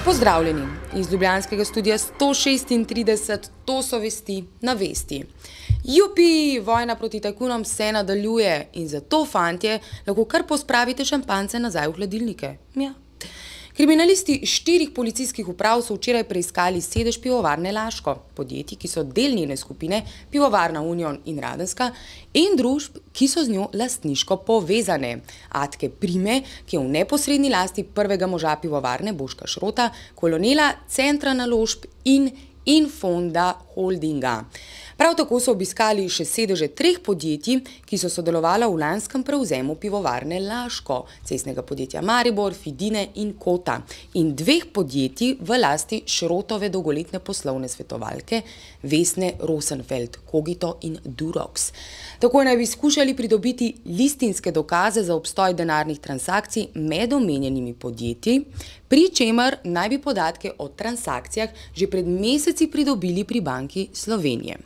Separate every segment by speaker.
Speaker 1: Pozdravljeni iz ljubljanskega studia 136, to so vesti na vesti. Jupi, vojna proti tajkunom se nadaljuje in zato, fantje, lahko kar pospravite šampance nazaj v hladilnike. Ja. Kriminalisti 4 policijskih uprav so včeraj preiskali sedež pivovarne Laško, podjetij, ki so del njene skupine Pivovarna Union in Radenska, in družb, ki so z njo lastniško povezane. Atke Prime, ki je v neposredni lasti prvega moža pivovarne Boška Šrota, Kolonela, Centra naložb in Infonda holdinga. Prav tako so obiskali še sedeže 3 podjetij, ki so sodelovala v lanskem prevzemu pivovarne Laško, cestnega podjetja Maribor, Fidine in Kota, in 2 podjetij v lasti Šrotove dolgoletne poslovne svetovalke Vesne Rosenfeld, Kogito in Durox. Tako naj bi skušali pridobiti listinske dokaze za obstoj denarnih transakcij med omenjenimi podjetji, pri čemer naj bi podatke o transakcijah že pred meseci pridobili pri Banki Slovenije.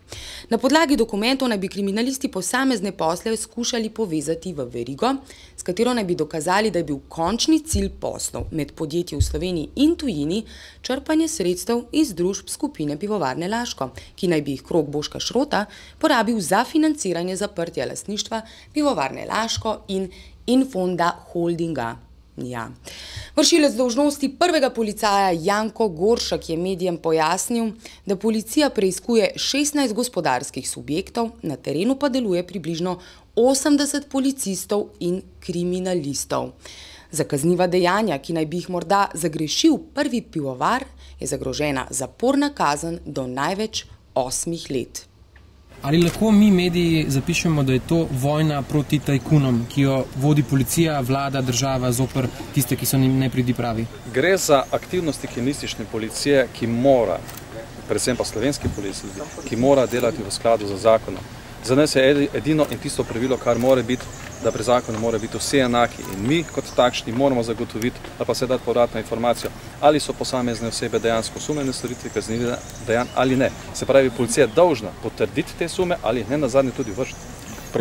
Speaker 1: Na podlagi dokumentov naj bi kriminalisti posamezne posle skušali povezati v verigo, s katero naj bi dokazali, da je bil končni cilj poslov med podjetji v Sloveniji in tujini črpanje sredstev iz družb skupine Pivovarne Laško, ki naj bi jih krog Boška Šrota porabil za financiranje zaprtja lastništva Pivovarne Laško in Infonda holdinga. Ja. Vršilec dolžnosti prvega policaja Janko Goršek je medijem pojasnil, da policija preiskuje 16 gospodarskih subjektov, na terenu pa deluje približno 80 policistov in kriminalistov. Za kazniva dejanja, ki naj bi jih morda zagrešil prvi pivovar, je zagrožena zaporna kazen do največ 8 let.
Speaker 2: Ali lahko mi, mediji, zapišemo, da je to vojna proti tajkunom, ki jo vodi policija, vlada, država zoper tiste, ki so nepridipravi?
Speaker 3: Gre za aktivnosti kriminalistične policije, ki mora, predvsem pa slovenski policisti, ki mora delati v skladu z zakonom. Za nas je edino in tisto pravilo, kar mora biti, da pri zakonu mora biti vsi enaki in mi kot takšni moramo zagotoviti ali pa se dati povratno informacijo, ali so posamezne osebe dejansko osumljene storitve kaznivih dejanj ali ne. Se pravi, policija je dolžna potrditi te sume ali ne nazadnje tudi vršiti.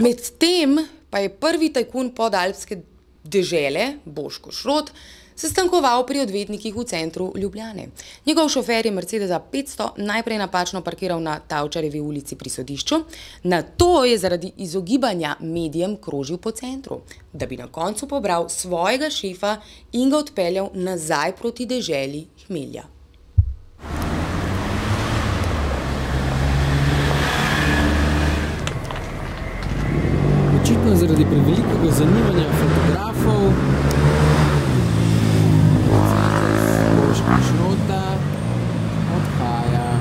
Speaker 1: Medtem pa je prvi tajkun podalpske dežele, Boško Šrot, sestankoval pri odvetnikih v centru Ljubljane. Njegov šofer je Mercedesa 500 najprej napačno parkiral na Tavčarjevi ulici pri sodišču, nato je zaradi izogibanja medijem krožil po centru, da bi na koncu pobral svojega šefa in ga odpeljal nazaj proti deželi hmelja.
Speaker 2: Očitno zaradi prevelikega zanimanja fotografov Boška Šrota odhaja.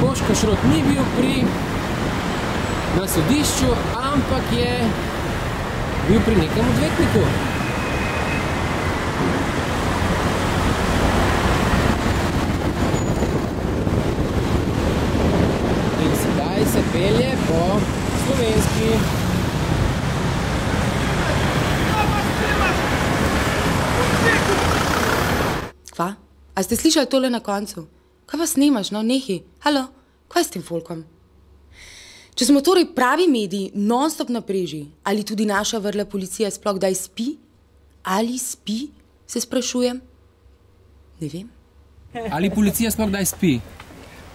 Speaker 2: Boško Šrot ni bil na sodišču, ampak je bil pri nekem odvetniku. In sedaj se pelje po slovenski.
Speaker 1: Kva? A ste slišali tole na koncu? Kaj pa snimaš, no, nehi? Halo, kaj s tem folkom? Če smo torej pravi mediji non-stop na preži, ali tudi naša vrla policija sploh kdaj spi? Ali spi, se sprašujem? Ne vem.
Speaker 2: Ali policija sploh kdaj spi?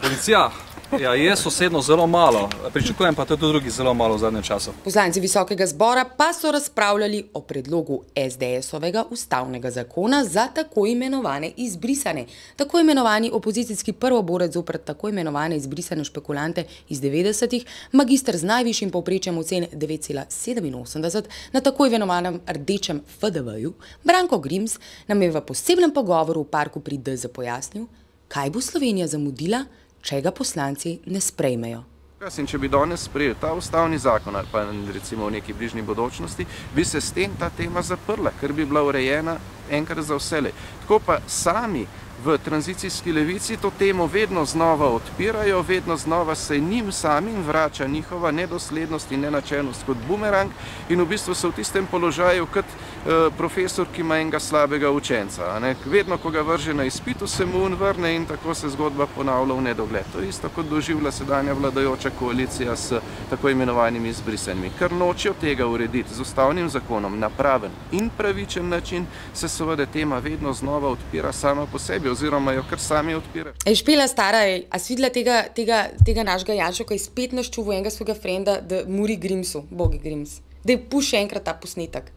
Speaker 3: Policija? Ja, jaz osebno zelo malo, pričakujem pa tudi drugi zelo malo v zadnjem času.
Speaker 1: Poslanci Visokega zbora pa so razpravljali o predlogu SDS-ovega ustavnega zakona za tako imenovane izbrisane. Tako imenovani opozicijski prvoborec zoper tako imenovane izbrisane špekulante iz 90-ih, magister z najvišjim povprečjem ocen 9,87 na tako imenovanem rdečem FDV-ju, Branko Grims, nam je v posebnem pogovoru v parku pri DZ pojasnil, kaj bo Slovenija zamudila, če ga poslanci ne sprejmejo.
Speaker 4: Če bi danes sprejeli ta ustavni zakon ali pa recimo v neki bližnji bodočnosti, bi se s tem ta tema zaprla, ker bi bila urejena enkrat za vselej. Tako pa sami v tranzicijski levici to temo vedno znova odpirajo, vedno znova se njim samim vrača njihova nedoslednost in nenačelnost kot bumerang in v bistvu so v tistem položaju, kot profesor, ki ima enega slabega učenca. Vedno, ko ga vrže na izpitu, se mu vrne in tako se zgodba ponavlja v nedogled. To je isto, kot doživlja sedanja vladajoča koalicija s tako imenovanimi izbrisanimi. Ker nočejo tega urediti z ustavnim zakonom na praven in pravičen način, se seveda tema vedno znova odpira sama po sebi, oziroma jo kar sami odpira.
Speaker 1: Špela stara, a si videla tega našega Janša, ko je spet naščuval enega svojega frenda, da Muri Grimsu, Bogi Grims. Daj, puši enkrat ta posnetek.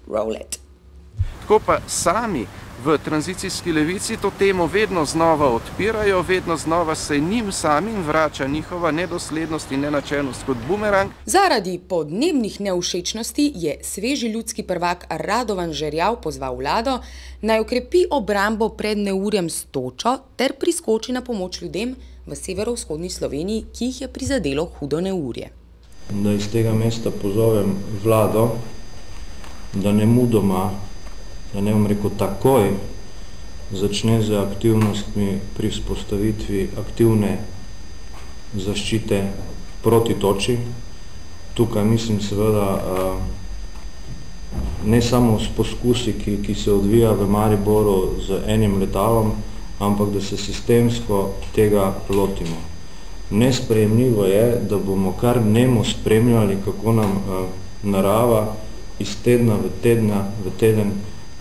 Speaker 1: Roll it.
Speaker 4: Tako pa sami v tranzicijski levici to temo vedno znova odpirajo, vedno znova se njim samim vrača njihova nedoslednost in nenačelnost kot bumerang.
Speaker 1: Zaradi podnebnih nevšečnosti je sveži ljudski prvak Radovan Žerjav pozval vlado, naj ukrepi obrambo pred neurjem s točo ter priskoči na pomoč ljudem v severovzhodni Sloveniji, ki jih je prizadelo hudo neurje.
Speaker 5: Da iz tega mesta pozovem vlado, da nemudoma, da ne bom rekel takoj, začne z aktivnostmi pri vzpostavitvi aktivne zaščite proti toči. Tukaj mislim seveda ne samo s poskusi, ki se odvija v Mariboru z enim letalom, ampak da se sistemsko tega lotimo. Nesprejemljivo je, da bomo kar nemo spremljali, kako nam narava iz tedna v teden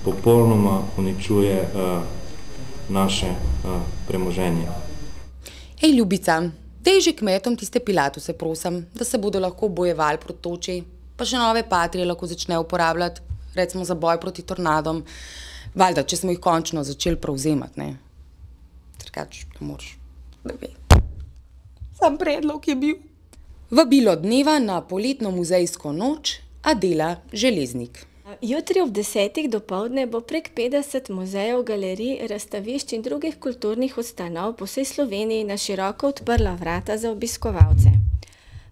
Speaker 5: popolnoma uničuje naše premoženje.
Speaker 1: Ej, Ljubica, dej že kmetom tiste pilatuse, prosim, da se bodo lahko bojevali proti toči, pa še nove patrije lahko začnejo uporabljati, recimo za boj proti tornadom. Valjda, če smo jih končno začeli prevzemati, ne? Drugače, ne moreš, da ve. Sam predlog je bil. Vabilo dneva na poletno muzejsko noč Adela Železnik.
Speaker 6: Jutri ob 10. dopoldne bo prek 50 muzejev, galerij, razstavišč in drugih kulturnih ustanov po vsej Sloveniji na široko odprla vrata za obiskovalce.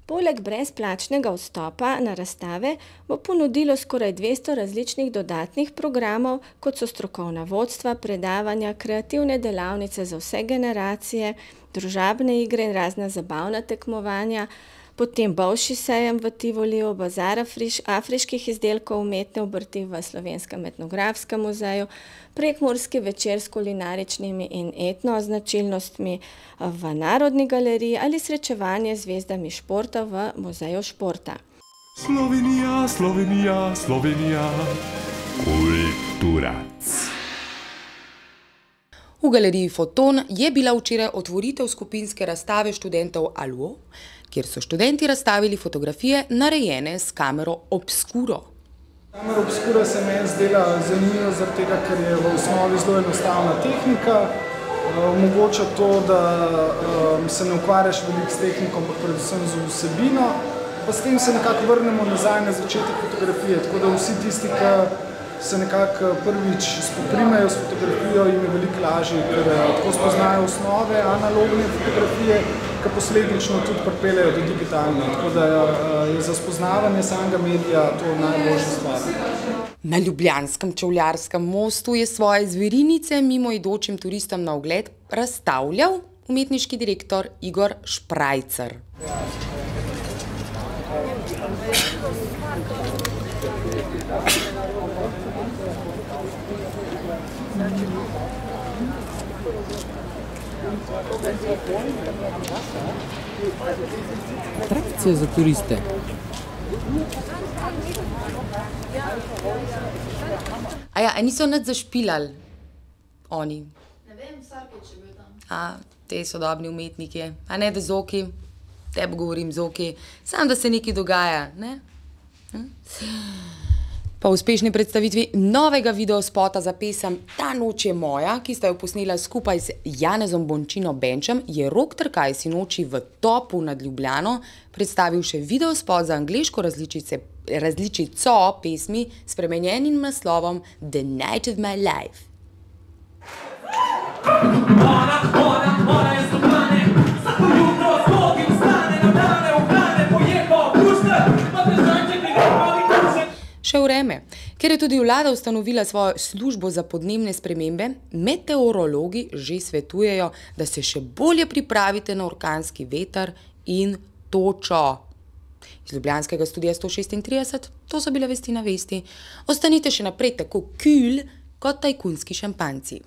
Speaker 6: Poleg brezplačnega vstopa na razstave bo ponudilo skoraj 200 različnih dodatnih programov, kot so strokovna vodstva, predavanja, kreativne delavnice za vse generacije, družabne igre in razna zabavna tekmovanja, potem bolšji sejem v Tivoliju, bazar afriških izdelkov, umetne obrti v Slovenskem etnografskem muzeju, prekmurski večer s kulinaričnimi in etno značilnostmi v Narodni galeriji ali srečevanje z zvezdami športa v Muzeju športa.
Speaker 7: Slovenija, Slovenija, Slovenija, kulturac.
Speaker 1: V galeriji Foton je bila včeraj otvoritev skupinske razstave študentov ALUO, kjer so študenti razstavili fotografije narejene s kamero Obscuro.
Speaker 8: Kamera Obscura se me je zdela zanimiva zaradi tega, ker je v osnovi zelo enostavna tehnika. Omogoča to, da se ne ukvarjaš veliko s tehniko, ampak predvsem z vsebino. Pa s tem se nekako vrnemo nazaj na začetek fotografije, tako da vsi tisti, ki se nekako prvič spoprimejo s fotografijo, jim je veliko lažje, ker tako spoznajo osnove analogne fotografije, ki posledično tudi pripeljejo do digitalne. Tako da je za spoznavanje samega medija to najboljša stvar.
Speaker 1: Na Ljubljanskem Čevljarskem mostu je svoje zverinice mimoidočim turistom na ogled razstavljal umetniški direktor Igor Šprajcer.
Speaker 2: Atrakcije za turiste.
Speaker 1: A niso nič zašpilali oni?
Speaker 9: Ne vem, Sarkič je bil tam.
Speaker 1: Te sodobni umetniki. A ne, da Zoki, tebi govorim Zoki, samo da se nekaj dogaja, ne? Po uspešni predstavitvi novega videospota za pesem Ta noč je moja, ki sta jo posnela skupaj z Janezom Bončino Benčem, je Rok Trkaj sinoči v Topu nad Ljubljano predstavil še videospot za angleško različico pesmi s spremenjenim naslovom The Night of My Life. Še vreme. Ker je tudi vlada ustanovila svojo službo za podnebne spremembe, meteorologi že svetujejo, da se še bolje pripravite na orkanski veter in točo. Iz ljubljanskega studia 136, to so bile vesti na vesti. Ostanite še naprej tako kul kot tajkunski šampanjci.